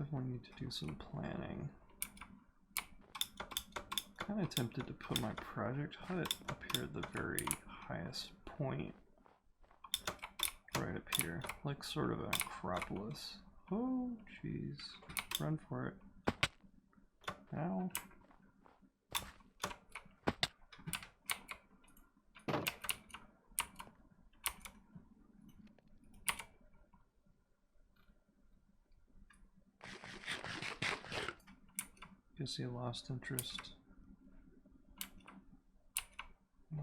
Definitely need to do some planning. Kind of tempted to put my project hut up here at the very highest point. Right up here, like sort of an acropolis. Oh, jeez. Run for it. Ow. Guess he lost interest. Yeah.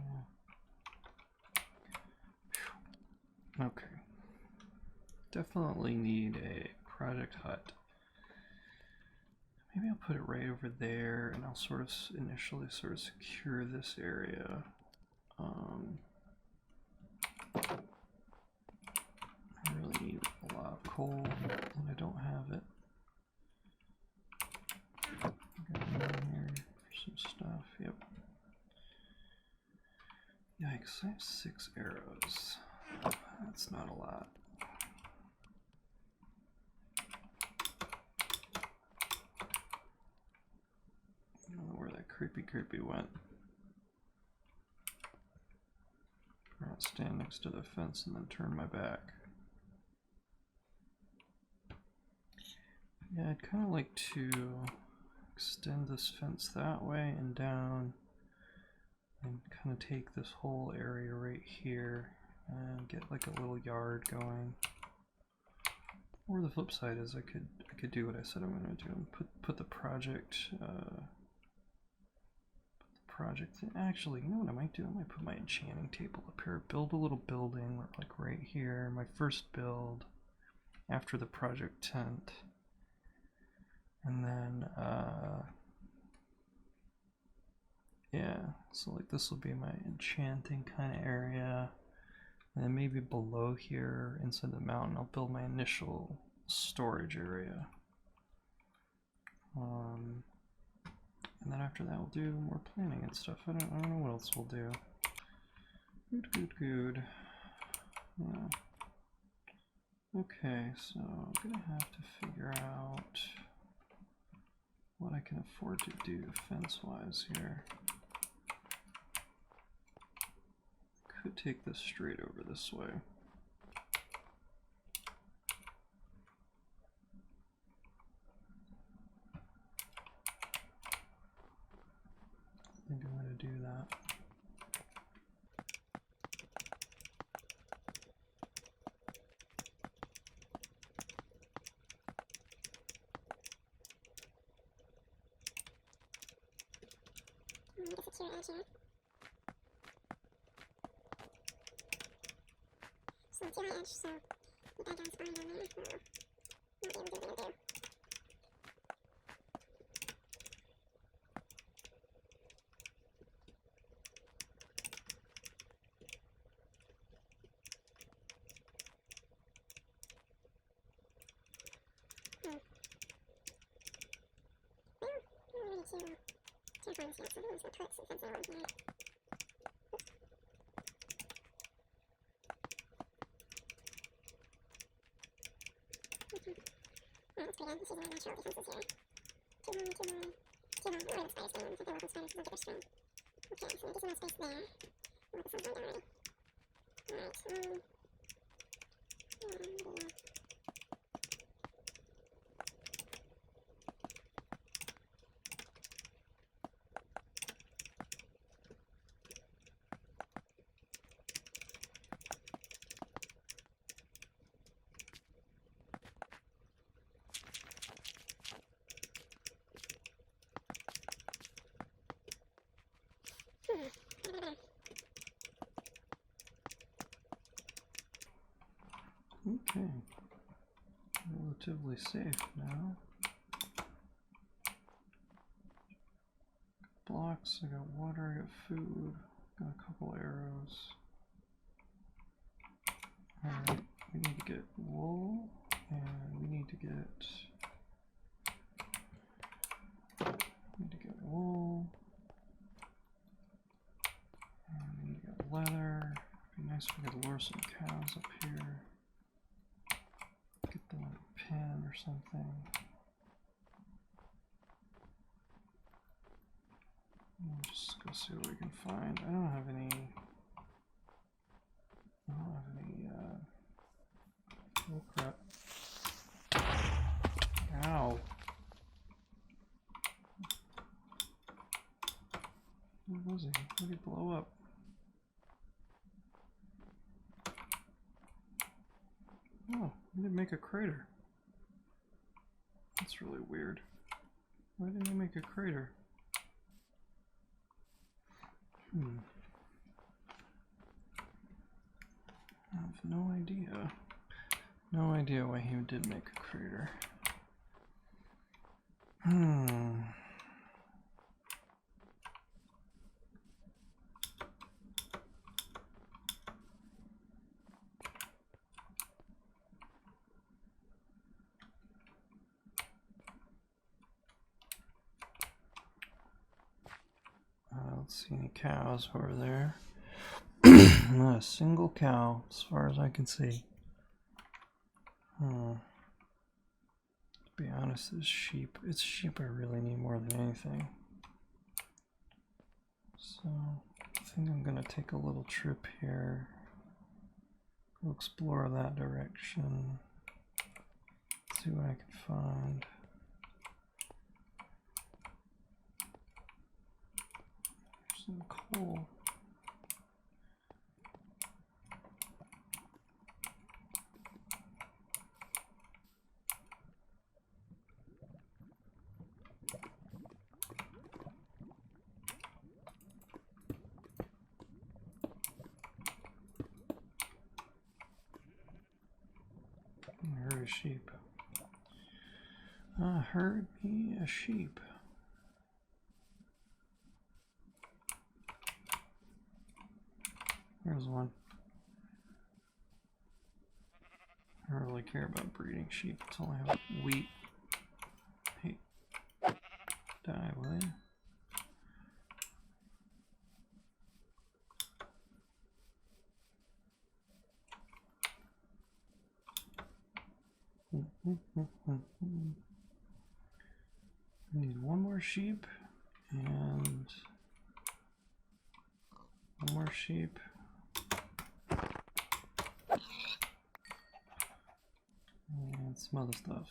Okay. Definitely need a project hut. Maybe I'll put it right over there and I'll sort of initially sort of secure this area. I really need a lot of coal and I don't have it. Got one here for some stuff, yep. Yikes, I have 6 arrows. That's not a lot. I don't know where that creepy went. I'll stand next to the fence and then turn my back. Yeah, I'd kind of like to extend this fence that way and down and kind of take this whole area right here and get like a little yard going. Or the flip side is I could do what I said I'm going to do and put the project actually, you know what I might do? I might put my enchanting table up here, build a little building like right here, my first build after the project tent, and then yeah, so like this will be my enchanting kind of area, and then maybe below here inside the mountain I'll build my initial storage area. And then after that we'll do more planning and stuff. I don't know what else we'll do. Good. Yeah. Okay, so I'm gonna have to figure out what I can afford to do fence-wise here. Could take this straight over this way. I think I'm going to do that. Need a secure edge here. So let's do my edge, so the bad guys find on there. Not able to do. Two times here, so those are put some fence around here. Oh, that's pretty good. This is my natural defenses here. Two more. Where are the spiders going? I think they're working spiders because they're strong. Okay, so we get some more space there. Oh, this one's going down already. Alright, Okay. Relatively safe now. Blocks, I got water, I got food, got a couple arrows. Alright, we need to get wool, and we need to get wool, and we need to get leather. It'd be nice if we could lure some cows up here. Get them like a pen or something. Let's see what we can find. I don't have any. Oh crap. Ow. Where was he? Where did he blow up? Oh, he didn't make a crater. That's really weird. Why didn't he make a crater? I have no idea. No idea why he did make a crater. I don't see any cows over there. Not a single cow, as far as I can see. To be honest, it's sheep. It's sheep I really need more than anything. So, I think I'm gonna take a little trip here. Go explore that direction. See what I can find. There's some coal. I heard a sheep. I heard me a sheep. There's one. I don't really care about breeding sheep until I have wheat. Hey, die, will you? I need one more sheep and one more sheep. And some other stuff.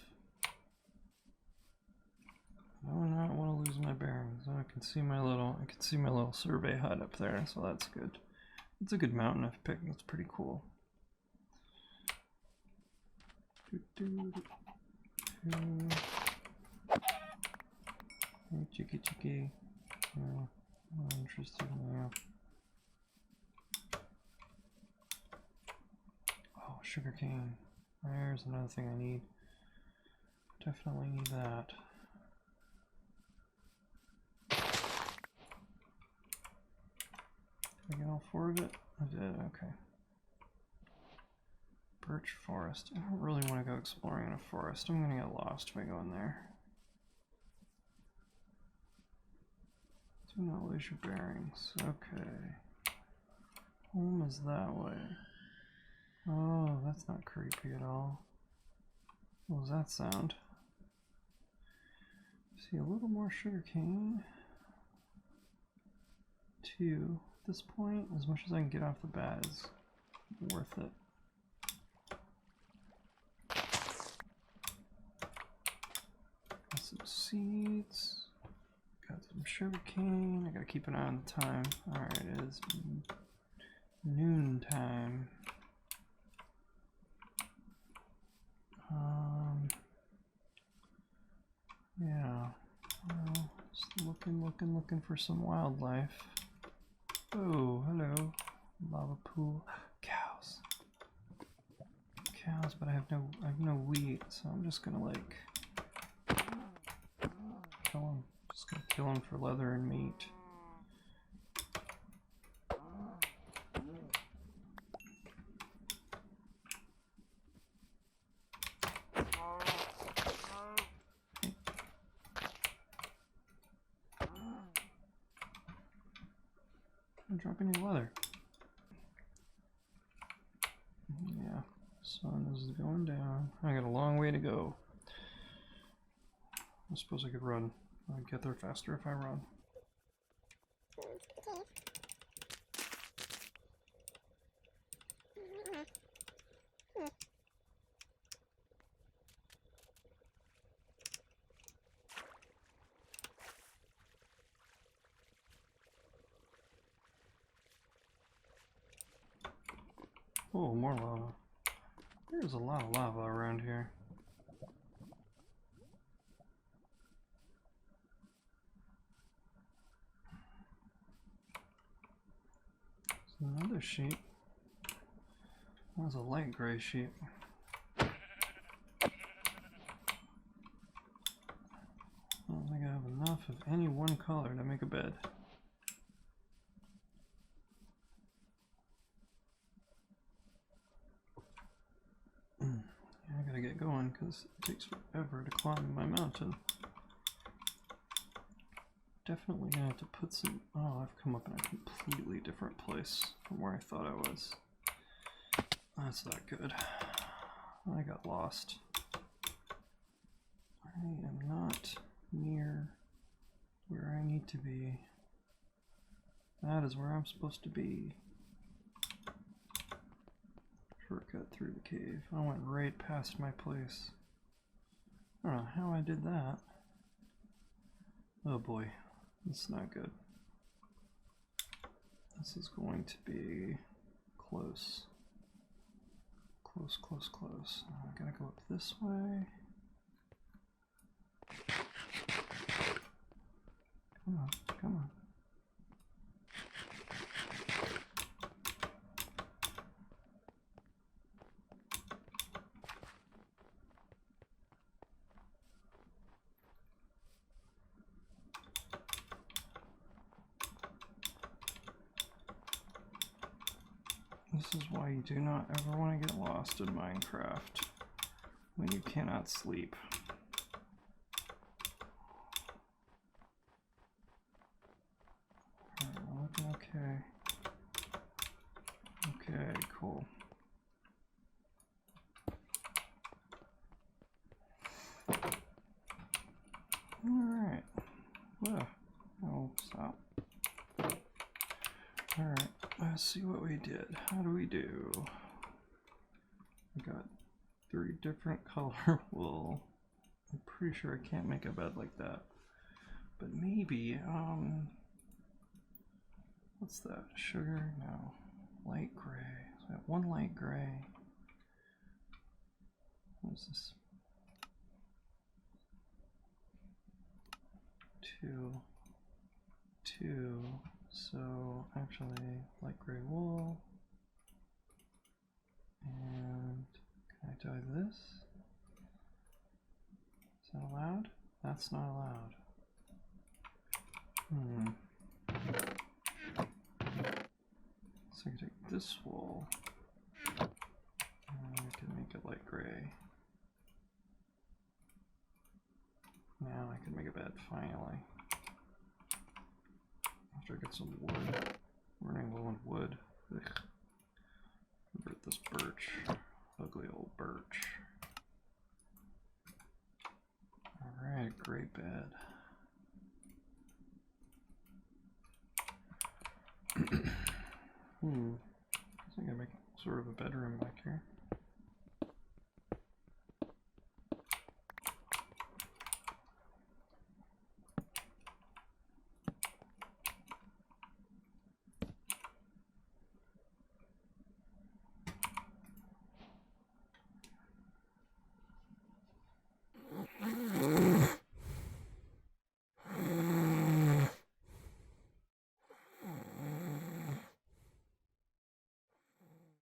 I do not want to lose my bearings. I can see my little survey hut up there, so that's good. It's a good mountain I've picked. That's pretty cool. Hey, chicky. No, I'm not interested in that. Oh, sugarcane. There's another thing I need. Definitely need that. Did I get all 4 of it? I did, okay. Birch forest. I don't really want to go exploring in a forest. I'm gonna get lost if I go in there. Do not lose your bearings. Okay. Home is that way. Oh, that's not creepy at all. What was that sound? See a little more sugarcane. 2. At this point, as much as I can get off the bat is worth it. Got some seeds. Got some sugarcane. I gotta keep an eye on the time. Alright, it is noon time. Yeah. Well, just looking for some wildlife. Oh, hello. Lava pool. Cows. Cows, but I have no wheat, so I'm just gonna like kill them. Just gonna kill them for leather and meat. I'm dropping any leather. Yeah, sun is going down. I got a long way to go. I suppose I could run. I'd get there faster if I run. Oh, more lava. There's a lot of lava around here. There's another sheep. That was a light gray sheep. I don't think I have enough of any one color to make a bed. I gotta get going because it takes forever to climb my mountain. Definitely gonna have to put some... Oh, I've come up in a completely different place from where I thought I was. That's not good. I got lost. I am not near where I need to be. That is where I'm supposed to be. Shortcut through the cave. I went right past my place. I don't know how I did that. Oh boy, that's not good. This is going to be close. Close, close, close. I gotta go up this way. Come on, come on. This is why you do not ever want to get lost in Minecraft when you cannot sleep. We're looking okay. Okay, cool. Alright. Oh, stop. Alright, let's see what we did. How do we do? We got 3 different color wool. I'm pretty sure I can't make a bed like that. But maybe, what's that? Sugar? No. Light gray. So I have 1 light gray. What is this? 2. So actually, light gray wool. And can I dye this? Is that allowed? That's not allowed. So I can take this wool and I can make it light gray. Now I can make a bed finally. After I get some wood. I'm running low on wood. Ugh. Convert this birch. Ugly old birch. Alright, great bed. I think I make sort of a bedroom back here.